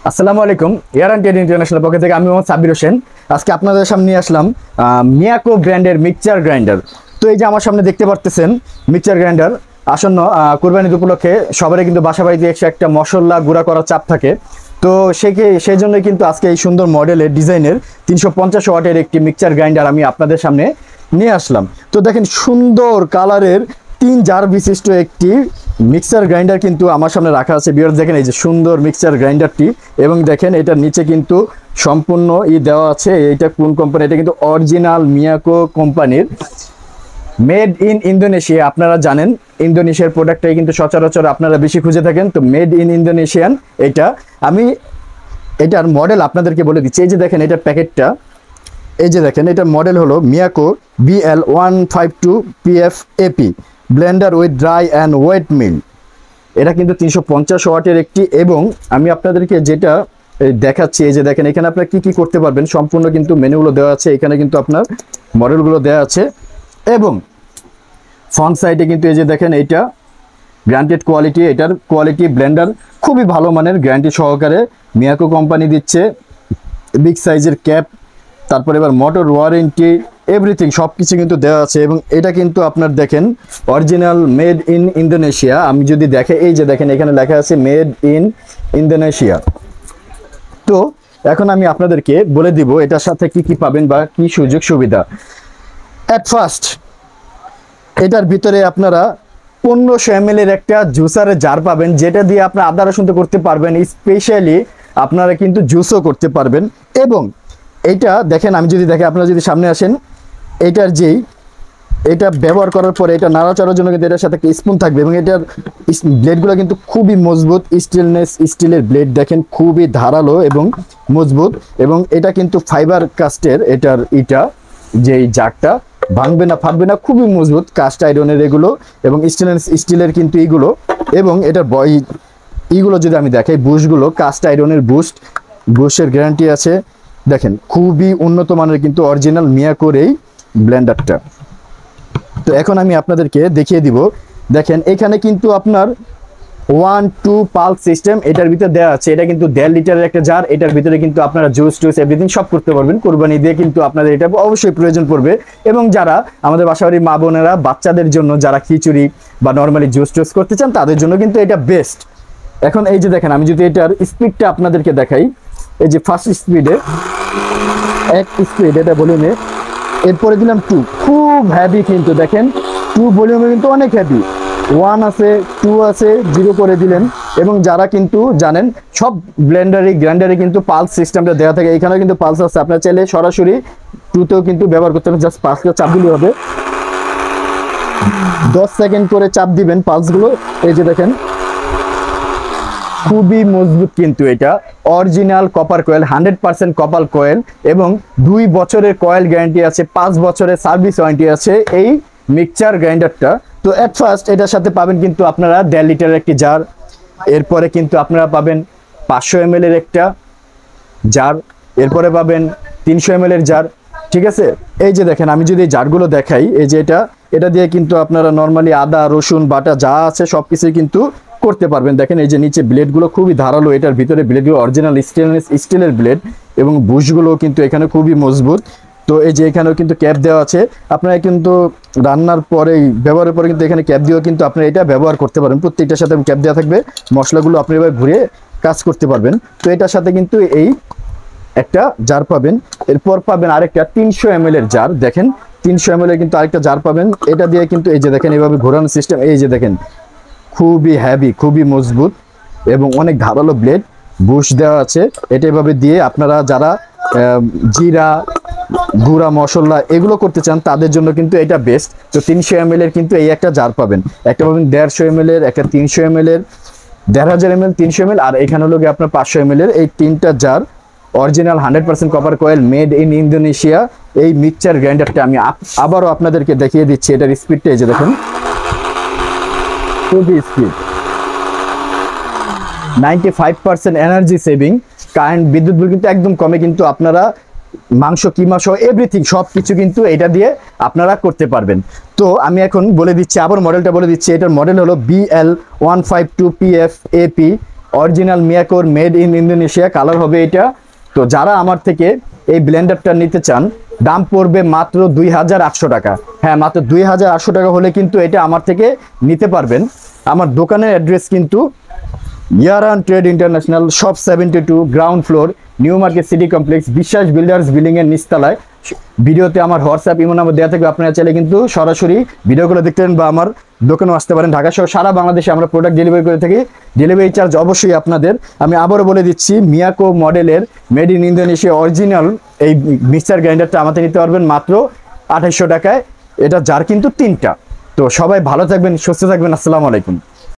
আসসালামু আলাইকুম। Air and international পক্ষ থেকে আমি মোহাম্মদ সাব্বির হোসেন। আজকে আপনাদের সামনে নিয়ে আসলাম মিয়াকো ব্র্যান্ডের মিক্সচার গ্রাইন্ডার। তো এই যে আমার সামনে দেখতে পারতেছেন মিক্সচার গ্রাইন্ডার। আসন্ন কুরবানি ঈদ উপলক্ষে সবারই কিন্তু বাসা বাড়িতে একটা মশলা গুঁড়া করার চাপ থাকে। তো সেই জন্যই কিন্তু আজকে এই সুন্দর মডেলের ডিজাইনের 350 ওয়াটের একটি মিক্সচার গ্রাইন্ডার আমি আপনাদের সামনে নিয়ে আসলাম। তো দেখেন সুন্দর কালারের 3 জার বিশিষ্ট একটি মিক্সার গ্রাইন্ডার কিন্তু আমার সামনে রাখা আছে। ভিউয়ার্স দেখেন এই যে সুন্দর মিক্সার গ্রাইন্ডারটি, এবং দেখেন এটার নিচে কিন্তু সম্পূর্ণ দেওয়া আছে। এটা কোন কোম্পানি? এটা কিন্তু অরিজিনাল মিয়াকো কোম্পানির, মেড ইন ইন্দোনেশিয়া। আপনারা জানেন ইন্দোনেশিয়ার প্রোডাক্টটাই কিন্তু সচরাচর আপনারা বেশি খুঁজে থাকেন। তো মেড ইন ইন্দোনেশিয়ান এটা। আমি এটার মডেল আপনাদেরকে বলে দিচ্ছি। এই যে দেখেন এটার প্যাকেটটা, এই যে দেখেন এটার মডেল হলো Miyako BL152 PF-AP blender with dry and wet mill. এটা কিন্তু 350 ওয়াটের একটি, এবং আমি আপনাদেরকে যেটা দেখাচ্ছি, এই যে দেখেন এখানে আপনারা কি কি করতে পারবেন সম্পূর্ণ কিন্তু মেনুগুলো দেওয়া আছে। এখানে কিন্তু আপনার মডেলগুলো দেওয়া আছে, এবং ফ্রন্ট সাইডে কিন্তু এই যে দেখেন এইটা গ্যারান্টেড কোয়ালিটি। এটার কোয়ালিটি ব্লেন্ডার খুবই ভালো মানের, গ্যারান্টি সহকারে মিয়াকো কোম্পানি দিচ্ছে। বিগ সাইজের ক্যাপ, তারপরে এবার মোটর ওয়ারেন্টি, এভরিথিং সব কিছু কিন্তু দেওয়া আছে। এবং এটা কিন্তু আপনার দেখেন অরিজিনাল মেড ইন ইন্দোনেশিয়া। আমি যদি দেখে, এই যে দেখেন এখানে লেখা আছে মেড ইন ইন্দোনেশিয়া। তো এখন আমি আপনাদেরকে বলে দিব এটার সাথে কি কি পাবেন বা কি সুযোগ সুবিধা। অ্যাট ফার্স্ট এটার ভিতরে আপনারা 1500 ml এর একটা জুসারের জার পাবেন, যেটা দিয়ে আপনার আদা রসুন তো করতে পারবেন, স্পেশালি আপনারা কিন্তু জুসও করতে পারবেন। এবং এইটা দেখেন, আমি যদি দেখে, আপনারা যদি সামনে আসেন, এটা ব্যবহার করার পরে এটা নাড়াচাড়ার জন্য কিন্তু এটার সাথে একটা স্পুন থাকবে, এবং এটার ব্লেডগুলো কিন্তু খুবই মজবুত, স্টিলের ব্লেড দেখেন, খুবই ধারালো এবং মজবুত। এবং এটা কিন্তু ফাইবার কাস্টের, এটার যেই জারটা ভাঙবে না, ফাটবে না, খুবই মজবুত, কাস্ট আয়রনের এগুলো, এবং স্টিলের কিন্তু এইগুলো। এবং এটার এইগুলো যদি আমি দেখাই, বুশগুলো কাস্ট আয়রনের বুশের গ্যারান্টি আছে। দেখেন খুবই উন্নত মানের কিন্তু অরিজিনাল মিয়াকোর এই ব্লেন্ডারটা। তো এখন আমি আপনাদেরকে দেখিয়ে দিব। দেখেন এখানে কিন্তু আপনার 1-2 পালস সিস্টেম এটার ভিতরে দেওয়া আছে। এটা কিন্তু 1.5 লিটারের একটা জার। এটার ভিতরে কিন্তু আপনারা জুস এভরিথিং সব করতে পারবেন। কুরবানি দিয়ে কিন্তু আপনাদের এটা অবশ্যই প্রয়োজন পড়বে। এবং যারা আমাদের বাসাবাড়ির মা বোনেরা বাচ্চাদের জন্য যারা খিচুড়ি বা নর্মালি জুস করতে চান, তাদের জন্য কিন্তু এটা বেস্ট। এখন এই যে দেখেন, আমি যদি এটার স্পিডটা আপনাদেরকে দেখাই, এই যে ফার্স্ট স্পিডে 1 স্পিড, এটা ভলিউমে, এরপরে দিলাম 2, খুব হ্যাভি কিন্তু দেখেন 2 ভলিউমে কিন্তু অনেক হ্যাভি। 1 আছে, 2 আছে, 0 করে দিলেন। এবং যারা কিন্তু জানেন সব গ্রাইন্ডারে কিন্তু পালস সিস্টেমটা দেওয়া থাকে, এখানেও কিন্তু পালস আছে। আপনারা চাইলে সরাসরি 2তেও কিন্তু ব্যবহার করতে পারেন। জাস্ট পালসটা চাপ দিলে হবে, 10 সেকেন্ড করে চাপ দিবেন পালসগুলো। এই যে দেখেন খুবই মজবুত কিন্তু এটা original copper coil, 100% copper coil, এবং 2 বছরের কয়েল গ্যারান্টি আছে, 5 বছরের সার্ভিস ওয়ারেন্টি আছে এই মিক্সচার গ্রাইন্ডারটা। তো এট ফার্স্ট এটার সাথে পাবেন কিন্তু আপনারা 1.5 লিটারের একটি জার, এরপরে কিন্তু আপনারা পাবেন 500 ml এর একটা জার, এরপরে পাবেন 300 ml এর জার। ঠিক আছে, এই যে দেখেন আমি যদি জারগুলো দেখাই, এই যে এটা দিয়ে কিন্তু আপনারা নর্মালি আদা রসুন বাটা যা আছে সব কিছুই কিন্তু করতে পারবেন। দেখেন এই যে নিচে ব্লেডগুলো খুবই ধারালো, এটার ভিতরে ব্লেডগুলো অরিজিনাল স্টিলের ব্লেড, এবং বুশগুলো কিন্তু এখানে খুবই মজবুত। তো এই যে এখানেও কিন্তু ক্যাপ দেওয়া আছে। আপনারা কিন্তু রান্নার পরে ব্যবহারের পরে কিন্তু এখানে ক্যাপ দিয়েও কিন্তু আপনারা এটা ব্যবহার করতে পারেন। প্রত্যেকটার সাথে ক্যাপ দেওয়া থাকবে, মশলাগুলো আপনি এবার ঘুরে কাজ করতে পারবেন। তো এটার সাথে কিন্তু এই একটা জার পাবেন, এরপর পাবেন আরেকটা 300 ml এর জার। দেখেন 300 ml এর কিন্তু আরেকটা জার পাবেন। এটা দিয়ে কিন্তু এই যে দেখেন এইভাবে ঘোরানো সিস্টেম, এই যে দেখেন খুবই হ্যাভি, খুবই মজবুত, এবং অনেক ধারালো ব্লেড, বুশ দেওয়া আছে। এটা এভাবে দিয়ে আপনারা যারা জিরা গুঁড়া মশলা এগুলো করতে চান, তাদের জন্য কিন্তু এটা বেস্ট। তো 300 ml এর কিন্তু এই একটা জার পাবেন, একটা পাবেন 150 ml এর, একটা 300 ml এর, 1500 ml, 300 ml, আর এখানে হলো আপনার 500 ml এর। এই 3টা jar original 100% copper coil, made in Indonesia এই মিক্সচার গ্রাইন্ডারটা আমি আবারও আপনাদেরকে দেখিয়ে দিচ্ছি। এটার স্পিডটা এই যে দেখেন খুবই স্পিড, 95% এনার্জি সেভিং, কারেন্ট বিদ্যুৎ বিল কিন্তু একদম কমে। কিন্তু আপনারা মাংস কিমা সহ এভরিথিং সব কিছু কিন্তু এটা দিয়ে আপনারা করতে পারবেন। তো আমি এখন বলে দিচ্ছি, আবার মডেলটা বলে দিচ্ছি। এটার মডেল হলো BL152 PF-AP অরিজিনাল মিয়াকোর মেড ইন ইন্দোনেশিয়া কালার হবে এটা। তো যারা আমার থেকে এই ব্লেন্ডারটা নিতে চান, দাম পড়বে মাত্র 2800 টাকা। হ্যাঁ, মাত্র 2800 টাকা হলে কিন্তু এটা আমার থেকে নিতে পারবেন। আমার দোকানের অ্যাড্রেস কিন্তু ইয়ারান trade international, shop 72, ground floor, new market city complex, Biswas builders building এর নিচতলায়। ভিডিওতে আমার হোয়াটসঅ্যাপ ইমো নাম্বার দেওয়া থাকবে, আপনারা চাইলে কিন্তু সরাসরি ভিডিওগুলো দেখতে পারেন বা আমার দোকানেও আসতে পারেন। ঢাকা সহ সারা বাংলাদেশে আমরা প্রোডাক্ট ডেলিভারি করে থাকি। ডেলিভারি চার্জ অবশ্যই আপনাদের। আমি আবারও বলে দিচ্ছি, মিয়াকো মডেলের মেড ইন ইন্দোনেশিয়া অরিজিনাল এই মিক্সার গ্রাইন্ডারটা আমাদের নিতে পারবেন মাত্র 2800 টাকায়। এটা যার কিন্তু 3টা। তো সবাই ভালো থাকবেন, সুস্থ থাকবেন। আসসালামু আলাইকুম।